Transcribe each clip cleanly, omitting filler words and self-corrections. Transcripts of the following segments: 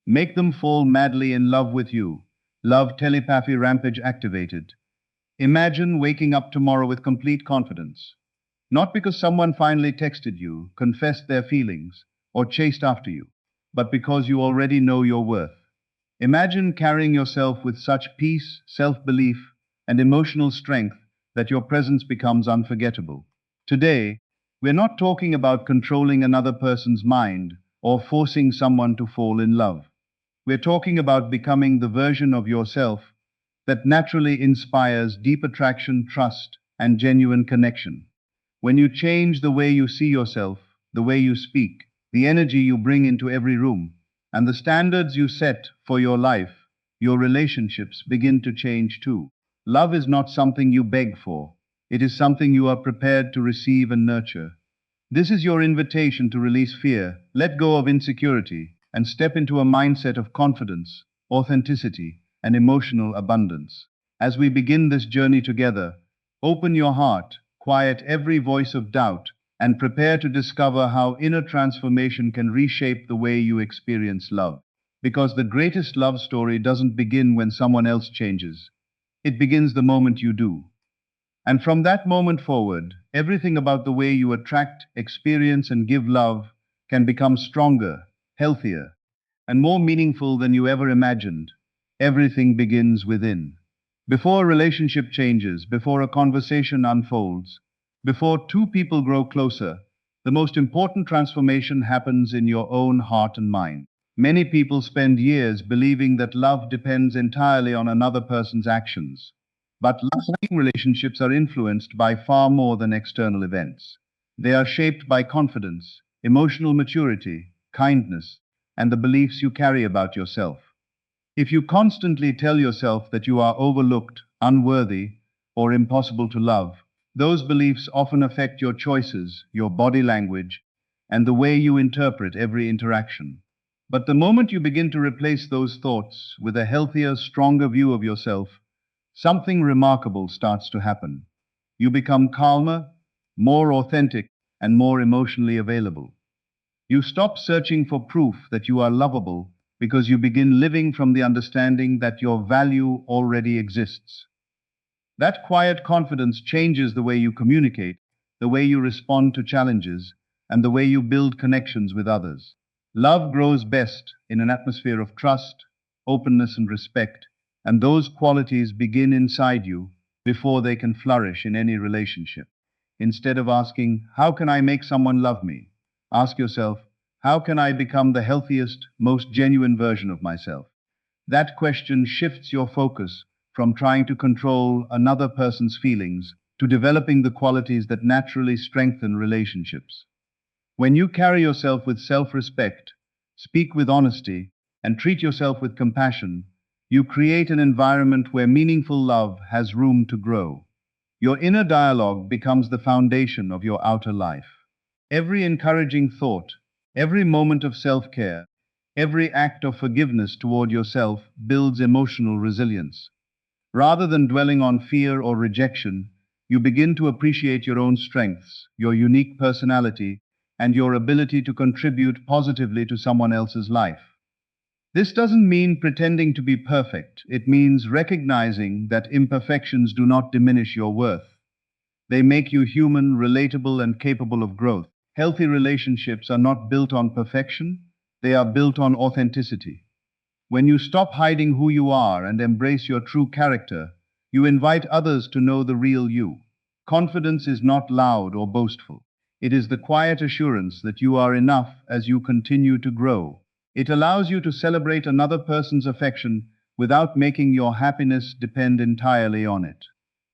Make them fall madly in love with you. Love Telepathy Rampage activated. Imagine waking up tomorrow with complete confidence. Not because someone finally texted you, confessed their feelings, or chased after you, but because you already know your worth. Imagine carrying yourself with such peace, self-belief, and emotional strength that your presence becomes unforgettable. Today, we're not talking about controlling another person's mind or forcing someone to fall in love. We're talking about becoming the version of yourself that naturally inspires deep attraction, trust, and genuine connection. When you change the way you see yourself, the way you speak, the energy you bring into every room, and the standards you set for your life, your relationships begin to change too. Love is not something you beg for, it is something you are prepared to receive and nurture. This is your invitation to release fear, let go of insecurity, and step into a mindset of confidence, authenticity, and emotional abundance. As we begin this journey together, open your heart, quiet every voice of doubt, and prepare to discover how inner transformation can reshape the way you experience love. Because the greatest love story doesn't begin when someone else changes, it begins the moment you do. And from that moment forward, everything about the way you attract, experience, and give love can become stronger, healthier, and more meaningful than you ever imagined. Everything begins within. Before a relationship changes, before a conversation unfolds, before two people grow closer, the most important transformation happens in your own heart and mind. Many people spend years believing that love depends entirely on another person's actions. But lasting relationships are influenced by far more than external events. They are shaped by confidence, emotional maturity, kindness, and the beliefs you carry about yourself. If you constantly tell yourself that you are overlooked, unworthy, or impossible to love, those beliefs often affect your choices, your body language, and the way you interpret every interaction. But the moment you begin to replace those thoughts with a healthier, stronger view of yourself, something remarkable starts to happen. You become calmer, more authentic, and more emotionally available. You stop searching for proof that you are lovable because you begin living from the understanding that your value already exists. That quiet confidence changes the way you communicate, the way you respond to challenges, and the way you build connections with others. Love grows best in an atmosphere of trust, openness, and respect, and those qualities begin inside you before they can flourish in any relationship. Instead of asking, "How can I make someone love me?" ask yourself, "How can I become the healthiest, most genuine version of myself?" That question shifts your focus from trying to control another person's feelings to developing the qualities that naturally strengthen relationships. When you carry yourself with self-respect, speak with honesty, and treat yourself with compassion, you create an environment where meaningful love has room to grow. Your inner dialogue becomes the foundation of your outer life. Every encouraging thought, every moment of self-care, every act of forgiveness toward yourself builds emotional resilience. Rather than dwelling on fear or rejection, you begin to appreciate your own strengths, your unique personality, and your ability to contribute positively to someone else's life. This doesn't mean pretending to be perfect. It means recognizing that imperfections do not diminish your worth. They make you human, relatable, and capable of growth. Healthy relationships are not built on perfection, they are built on authenticity. When you stop hiding who you are and embrace your true character, you invite others to know the real you. Confidence is not loud or boastful. It is the quiet assurance that you are enough as you continue to grow. It allows you to celebrate another person's affection without making your happiness depend entirely on it.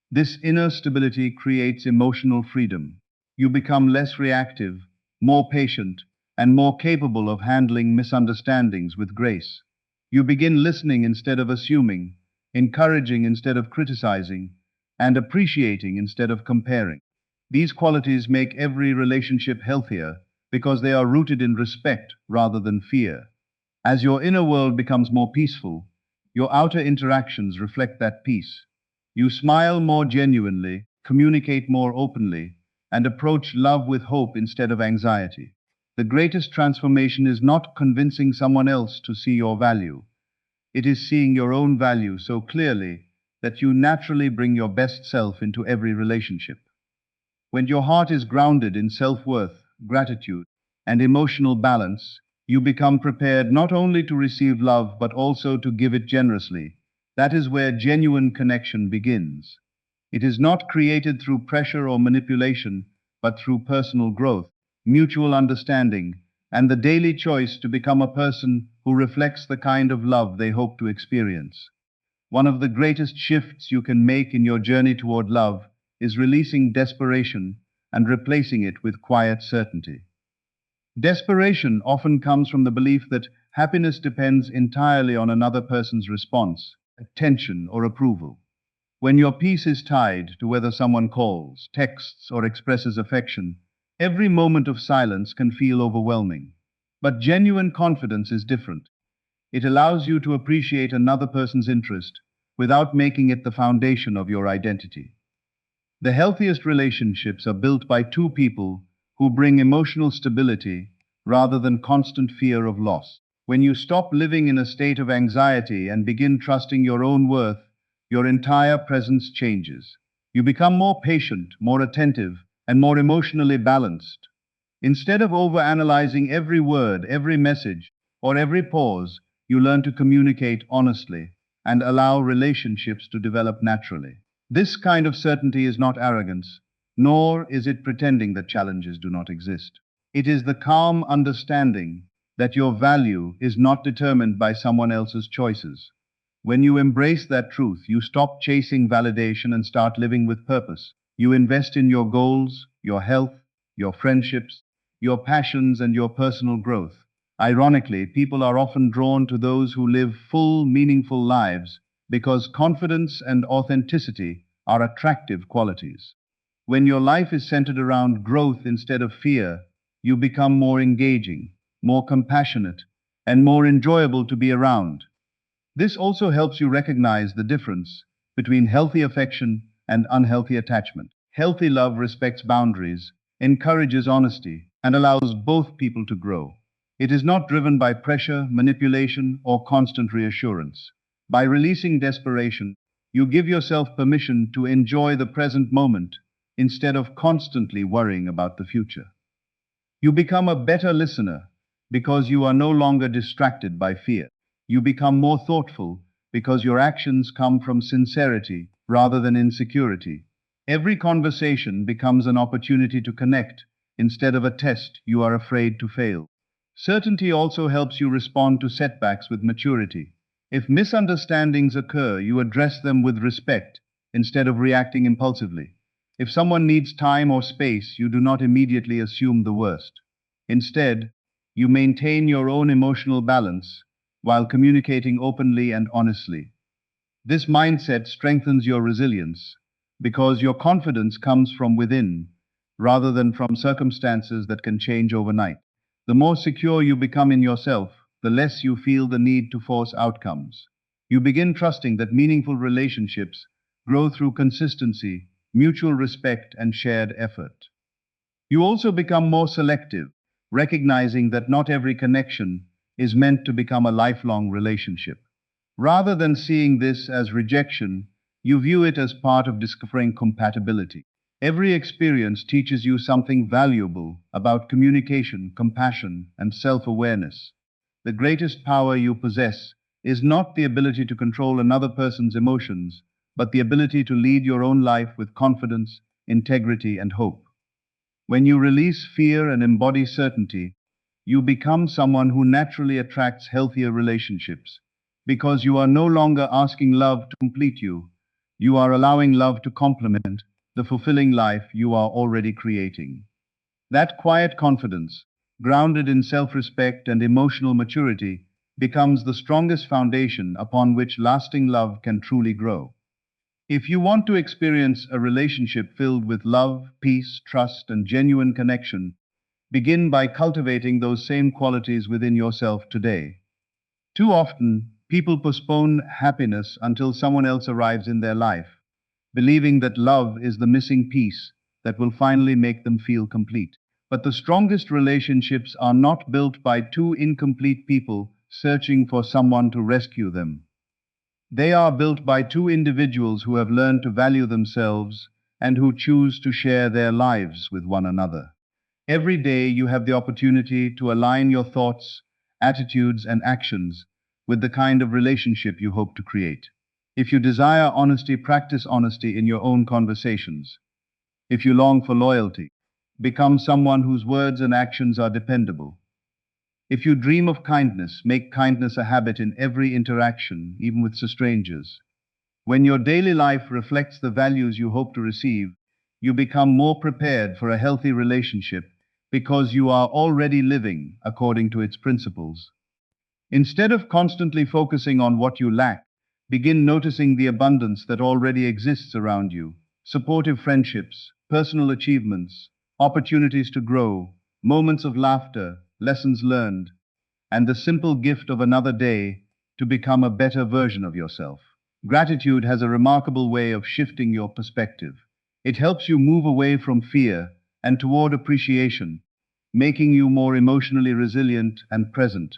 This inner stability creates emotional freedom. You become less reactive, more patient, and more capable of handling misunderstandings with grace. You begin listening instead of assuming, encouraging instead of criticizing, and appreciating instead of comparing. These qualities make every relationship healthier because they are rooted in respect rather than fear. As your inner world becomes more peaceful, your outer interactions reflect that peace. You smile more genuinely, communicate more openly, and approach love with hope instead of anxiety. The greatest transformation is not convincing someone else to see your value. It is seeing your own value so clearly that you naturally bring your best self into every relationship. When your heart is grounded in self-worth, gratitude, and emotional balance, you become prepared not only to receive love but also to give it generously. That is where genuine connection begins. It is not created through pressure or manipulation, but through personal growth, mutual understanding, and the daily choice to become a person who reflects the kind of love they hope to experience. One of the greatest shifts you can make in your journey toward love is releasing desperation and replacing it with quiet certainty. Desperation often comes from the belief that happiness depends entirely on another person's response, attention, or approval. When your peace is tied to whether someone calls, texts, or expresses affection, every moment of silence can feel overwhelming. But genuine confidence is different. It allows you to appreciate another person's interest without making it the foundation of your identity. The healthiest relationships are built by two people who bring emotional stability rather than constant fear of loss. When you stop living in a state of anxiety and begin trusting your own worth, your entire presence changes. You become more patient, more attentive, and more emotionally balanced. Instead of overanalyzing every word, every message, or every pause, you learn to communicate honestly and allow relationships to develop naturally. This kind of certainty is not arrogance, nor is it pretending that challenges do not exist. It is the calm understanding that your value is not determined by someone else's choices. When you embrace that truth, you stop chasing validation and start living with purpose. You invest in your goals, your health, your friendships, your passions, and your personal growth. Ironically, people are often drawn to those who live full, meaningful lives because confidence and authenticity are attractive qualities. When your life is centered around growth instead of fear, you become more engaging, more compassionate, and more enjoyable to be around. This also helps you recognize the difference between healthy affection and unhealthy attachment. Healthy love respects boundaries, encourages honesty, and allows both people to grow. It is not driven by pressure, manipulation, or constant reassurance. By releasing desperation, you give yourself permission to enjoy the present moment instead of constantly worrying about the future. You become a better listener because you are no longer distracted by fear. You become more thoughtful because your actions come from sincerity rather than insecurity. Every conversation becomes an opportunity to connect instead of a test you are afraid to fail. Certainty also helps you respond to setbacks with maturity. If misunderstandings occur, you address them with respect instead of reacting impulsively. If someone needs time or space, you do not immediately assume the worst. Instead, you maintain your own emotional balance while communicating openly and honestly. This mindset strengthens your resilience because your confidence comes from within rather than from circumstances that can change overnight. The more secure you become in yourself, the less you feel the need to force outcomes. You begin trusting that meaningful relationships grow through consistency, mutual respect, and shared effort. You also become more selective, recognizing that not every connection is meant to become a lifelong relationship. Rather than seeing this as rejection, you view it as part of discovering compatibility. Every experience teaches you something valuable about communication, compassion, and self-awareness. The greatest power you possess is not the ability to control another person's emotions, but the ability to lead your own life with confidence, integrity, and hope. When you release fear and embody certainty, you become someone who naturally attracts healthier relationships. Because you are no longer asking love to complete you, you are allowing love to complement the fulfilling life you are already creating. That quiet confidence, grounded in self-respect and emotional maturity, becomes the strongest foundation upon which lasting love can truly grow. If you want to experience a relationship filled with love, peace, trust, and genuine connection, begin by cultivating those same qualities within yourself today. Too often, people postpone happiness until someone else arrives in their life, believing that love is the missing piece that will finally make them feel complete. But the strongest relationships are not built by two incomplete people searching for someone to rescue them. They are built by two individuals who have learned to value themselves and who choose to share their lives with one another. Every day you have the opportunity to align your thoughts, attitudes, and actions with the kind of relationship you hope to create. If you desire honesty, practice honesty in your own conversations. If you long for loyalty, become someone whose words and actions are dependable. If you dream of kindness, make kindness a habit in every interaction, even with strangers. When your daily life reflects the values you hope to receive, you become more prepared for a healthy relationship because you are already living according to its principles. Instead of constantly focusing on what you lack, begin noticing the abundance that already exists around you. Supportive friendships, personal achievements, opportunities to grow, moments of laughter, lessons learned, and the simple gift of another day to become a better version of yourself. Gratitude has a remarkable way of shifting your perspective. It helps you move away from fear and toward appreciation, making you more emotionally resilient and present.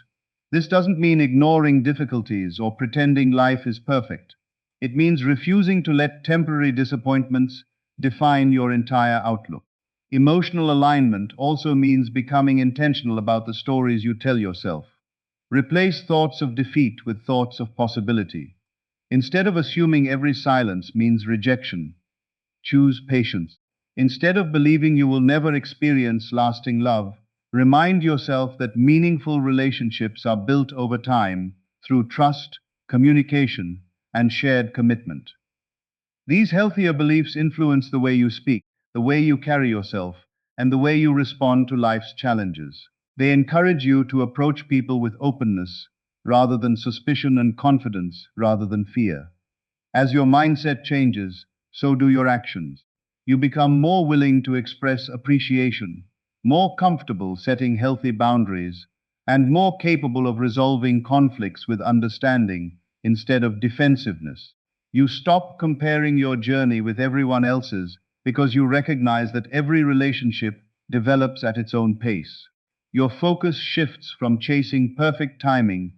This doesn't mean ignoring difficulties or pretending life is perfect. It means refusing to let temporary disappointments define your entire outlook. Emotional alignment also means becoming intentional about the stories you tell yourself. Replace thoughts of defeat with thoughts of possibility. Instead of assuming every silence means rejection, choose patience. Instead of believing you will never experience lasting love, remind yourself that meaningful relationships are built over time through trust, communication, and shared commitment. These healthier beliefs influence the way you speak, the way you carry yourself, and the way you respond to life's challenges. They encourage you to approach people with openness rather than suspicion and confidence rather than fear. As your mindset changes, so do your actions. You become more willing to express appreciation, more comfortable setting healthy boundaries, and more capable of resolving conflicts with understanding instead of defensiveness. You stop comparing your journey with everyone else's because you recognize that every relationship develops at its own pace. Your focus shifts from chasing perfect timing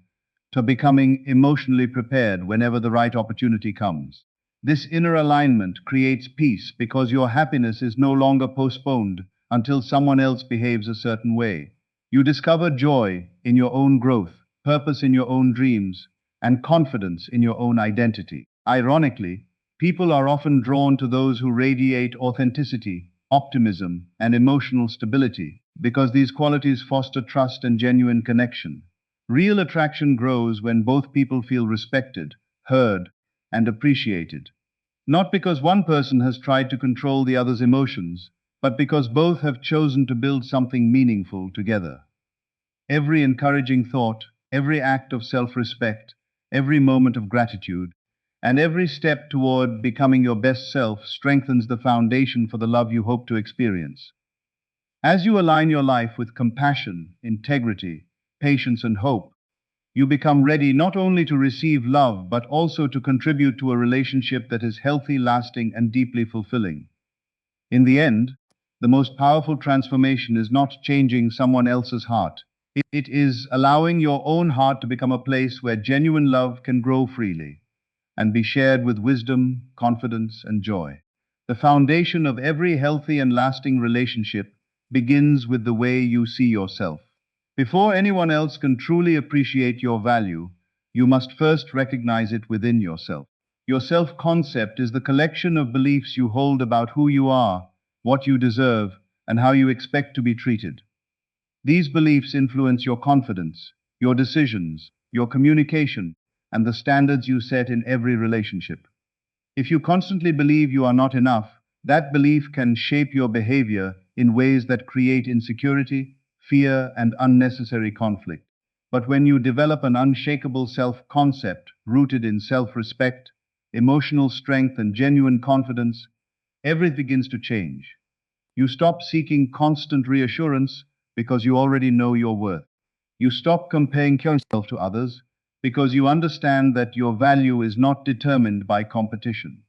to becoming emotionally prepared whenever the right opportunity comes. This inner alignment creates peace because your happiness is no longer postponed until someone else behaves a certain way. You discover joy in your own growth, purpose in your own dreams, and confidence in your own identity. Ironically, people are often drawn to those who radiate authenticity, optimism, and emotional stability because these qualities foster trust and genuine connection. Real attraction grows when both people feel respected, heard, and appreciated. Not because one person has tried to control the other's emotions, but because both have chosen to build something meaningful together. Every encouraging thought, every act of self-respect, every moment of gratitude, and every step toward becoming your best self strengthens the foundation for the love you hope to experience. As you align your life with compassion, integrity, patience, and hope, you become ready not only to receive love, but also to contribute to a relationship that is healthy, lasting, and deeply fulfilling. In the end, the most powerful transformation is not changing someone else's heart. It is allowing your own heart to become a place where genuine love can grow freely and be shared with wisdom, confidence, and joy. The foundation of every healthy and lasting relationship begins with the way you see yourself. Before anyone else can truly appreciate your value, you must first recognize it within yourself. Your self-concept is the collection of beliefs you hold about who you are, what you deserve, and how you expect to be treated. These beliefs influence your confidence, your decisions, your communication, and the standards you set in every relationship. If you constantly believe you are not enough, that belief can shape your behavior in ways that create insecurity, fear, and unnecessary conflict. But when you develop an unshakable self-concept rooted in self-respect, emotional strength, and genuine confidence, everything begins to change. You stop seeking constant reassurance because you already know your worth. You stop comparing yourself to others because you understand that your value is not determined by competition.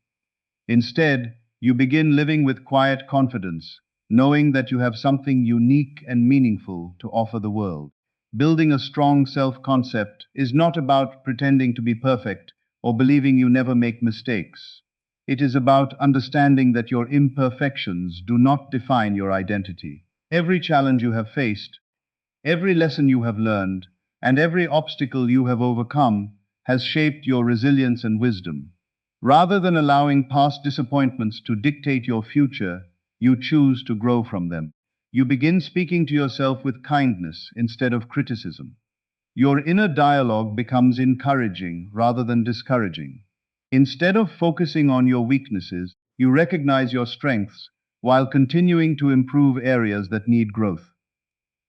Instead, you begin living with quiet confidence, knowing that you have something unique and meaningful to offer the world. Building a strong self-concept is not about pretending to be perfect or believing you never make mistakes. It is about understanding that your imperfections do not define your identity. Every challenge you have faced, every lesson you have learned, and every obstacle you have overcome has shaped your resilience and wisdom. Rather than allowing past disappointments to dictate your future, you choose to grow from them. You begin speaking to yourself with kindness instead of criticism. Your inner dialogue becomes encouraging rather than discouraging. Instead of focusing on your weaknesses, you recognize your strengths while continuing to improve areas that need growth.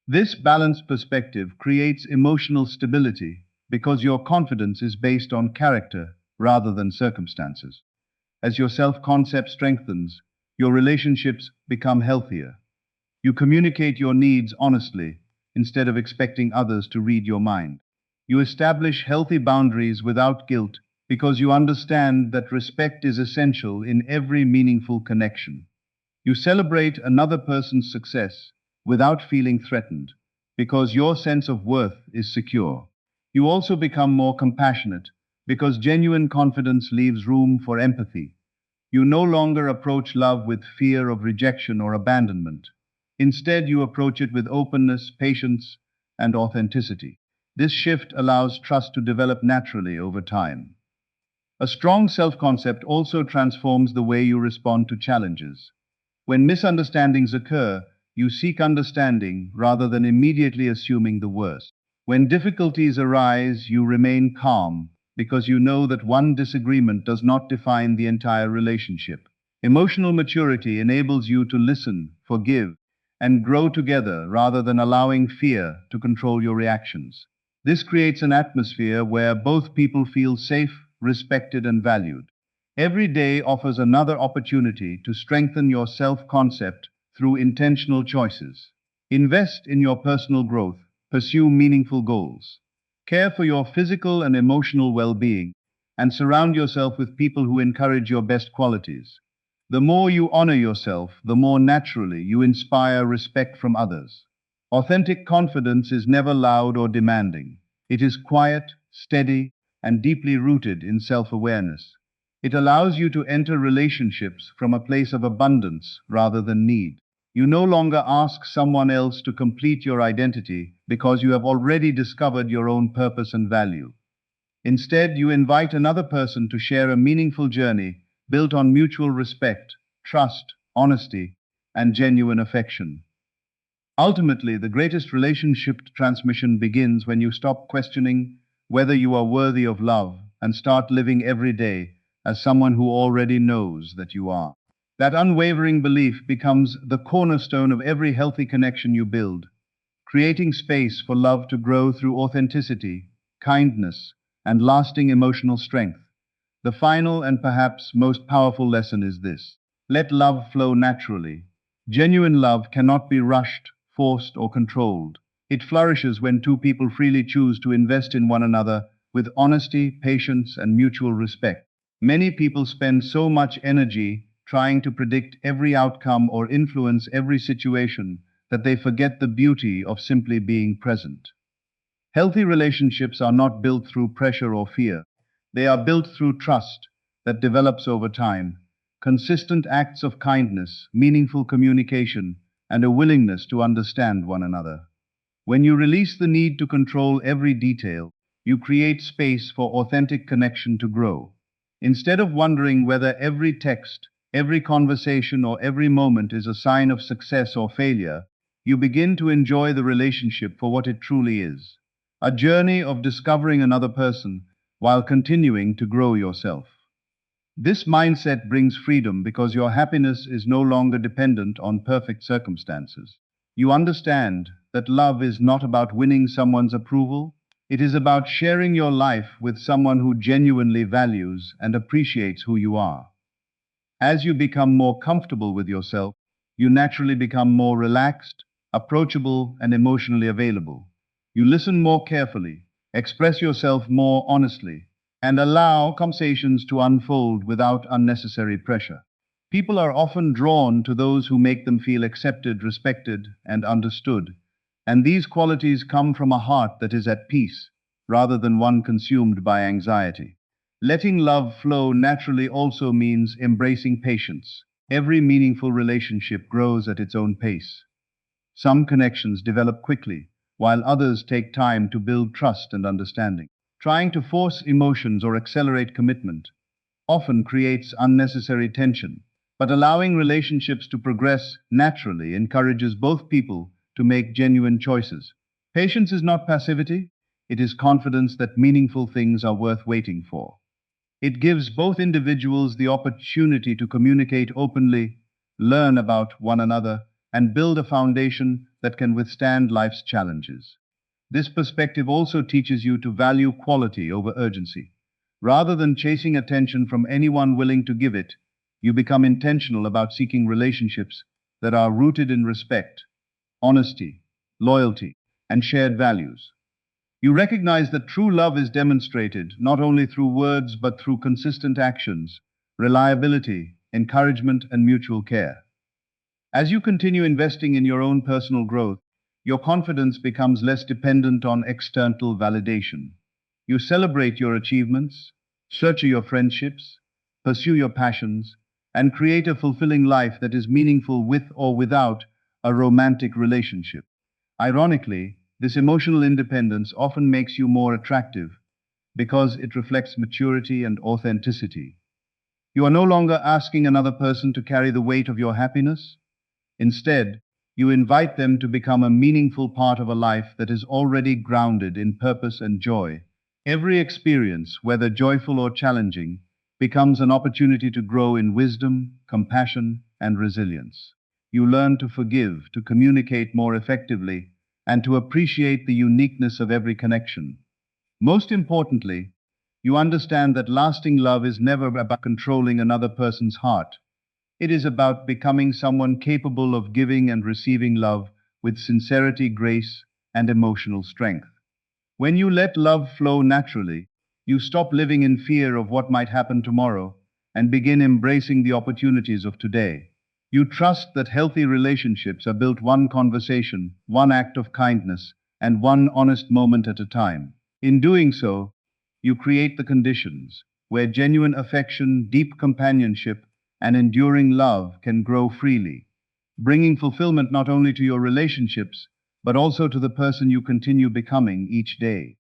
This balanced perspective creates emotional stability because your confidence is based on character rather than circumstances. As your self-concept strengthens, your relationships become healthier. You communicate your needs honestly instead of expecting others to read your mind. You establish healthy boundaries without guilt because you understand that respect is essential in every meaningful connection. You celebrate another person's success without feeling threatened because your sense of worth is secure. You also become more compassionate because genuine confidence leaves room for empathy. You no longer approach love with fear of rejection or abandonment. Instead, you approach it with openness, patience, and authenticity. This shift allows trust to develop naturally over time. A strong self-concept also transforms the way you respond to challenges. When misunderstandings occur, you seek understanding rather than immediately assuming the worst. When difficulties arise, you remain calm because you know that one disagreement does not define the entire relationship. Emotional maturity enables you to listen, forgive, and grow together rather than allowing fear to control your reactions. This creates an atmosphere where both people feel safe, respected, and valued. Every day offers another opportunity to strengthen your self-concept through intentional choices. Invest in your personal growth, pursue meaningful goals, care for your physical and emotional well-being, and surround yourself with people who encourage your best qualities. The more you honor yourself, the more naturally you inspire respect from others. Authentic confidence is never loud or demanding. It is quiet, steady, and deeply rooted in self-awareness. It allows you to enter relationships from a place of abundance rather than need. You no longer ask someone else to complete your identity because you have already discovered your own purpose and value. Instead, you invite another person to share a meaningful journey built on mutual respect, trust, honesty, and genuine affection. Ultimately, the greatest relationship transmission begins when you stop questioning whether you are worthy of love and start living every day as someone who already knows that you are. That unwavering belief becomes the cornerstone of every healthy connection you build, creating space for love to grow through authenticity, kindness, and lasting emotional strength. The final and perhaps most powerful lesson is this: let love flow naturally. Genuine love cannot be rushed, forced, or controlled. It flourishes when two people freely choose to invest in one another with honesty, patience, and mutual respect. Many people spend so much energy trying to predict every outcome or influence every situation that they forget the beauty of simply being present. Healthy relationships are not built through pressure or fear. They are built through trust that develops over time, consistent acts of kindness, meaningful communication, and a willingness to understand one another. When you release the need to control every detail, you create space for authentic connection to grow. Instead of wondering whether every text, every conversation, or every moment is a sign of success or failure, you begin to enjoy the relationship for what it truly is: a journey of discovering another person while continuing to grow yourself. This mindset brings freedom because your happiness is no longer dependent on perfect circumstances. You understand that love is not about winning someone's approval. It is about sharing your life with someone who genuinely values and appreciates who you are. As you become more comfortable with yourself, you naturally become more relaxed, approachable, and emotionally available. You listen more carefully, express yourself more honestly, and allow conversations to unfold without unnecessary pressure. People are often drawn to those who make them feel accepted, respected, and understood, and these qualities come from a heart that is at peace, rather than one consumed by anxiety. Letting love flow naturally also means embracing patience. Every meaningful relationship grows at its own pace. Some connections develop quickly, while others take time to build trust and understanding. Trying to force emotions or accelerate commitment often creates unnecessary tension, but allowing relationships to progress naturally encourages both people to make genuine choices. Patience is not passivity, it is confidence that meaningful things are worth waiting for. It gives both individuals the opportunity to communicate openly, learn about one another, and build a foundation that can withstand life's challenges. This perspective also teaches you to value quality over urgency. Rather than chasing attention from anyone willing to give it, you become intentional about seeking relationships that are rooted in respect, honesty, loyalty, and shared values. You recognize that true love is demonstrated not only through words but through consistent actions, reliability, encouragement, and mutual care. As you continue investing in your own personal growth, your confidence becomes less dependent on external validation. You celebrate your achievements, nurture your friendships, pursue your passions, and create a fulfilling life that is meaningful with or without a romantic relationship. Ironically, this emotional independence often makes you more attractive because it reflects maturity and authenticity. You are no longer asking another person to carry the weight of your happiness. Instead, you invite them to become a meaningful part of a life that is already grounded in purpose and joy. Every experience, whether joyful or challenging, becomes an opportunity to grow in wisdom, compassion, and resilience. You learn to forgive, to communicate more effectively, and to appreciate the uniqueness of every connection. Most importantly, you understand that lasting love is never about controlling another person's heart. It is about becoming someone capable of giving and receiving love with sincerity, grace, and emotional strength. When you let love flow naturally, you stop living in fear of what might happen tomorrow and begin embracing the opportunities of today. You trust that healthy relationships are built one conversation, one act of kindness, and one honest moment at a time. In doing so, you create the conditions where genuine affection, deep companionship, and enduring love can grow freely, bringing fulfillment not only to your relationships, but also to the person you continue becoming each day.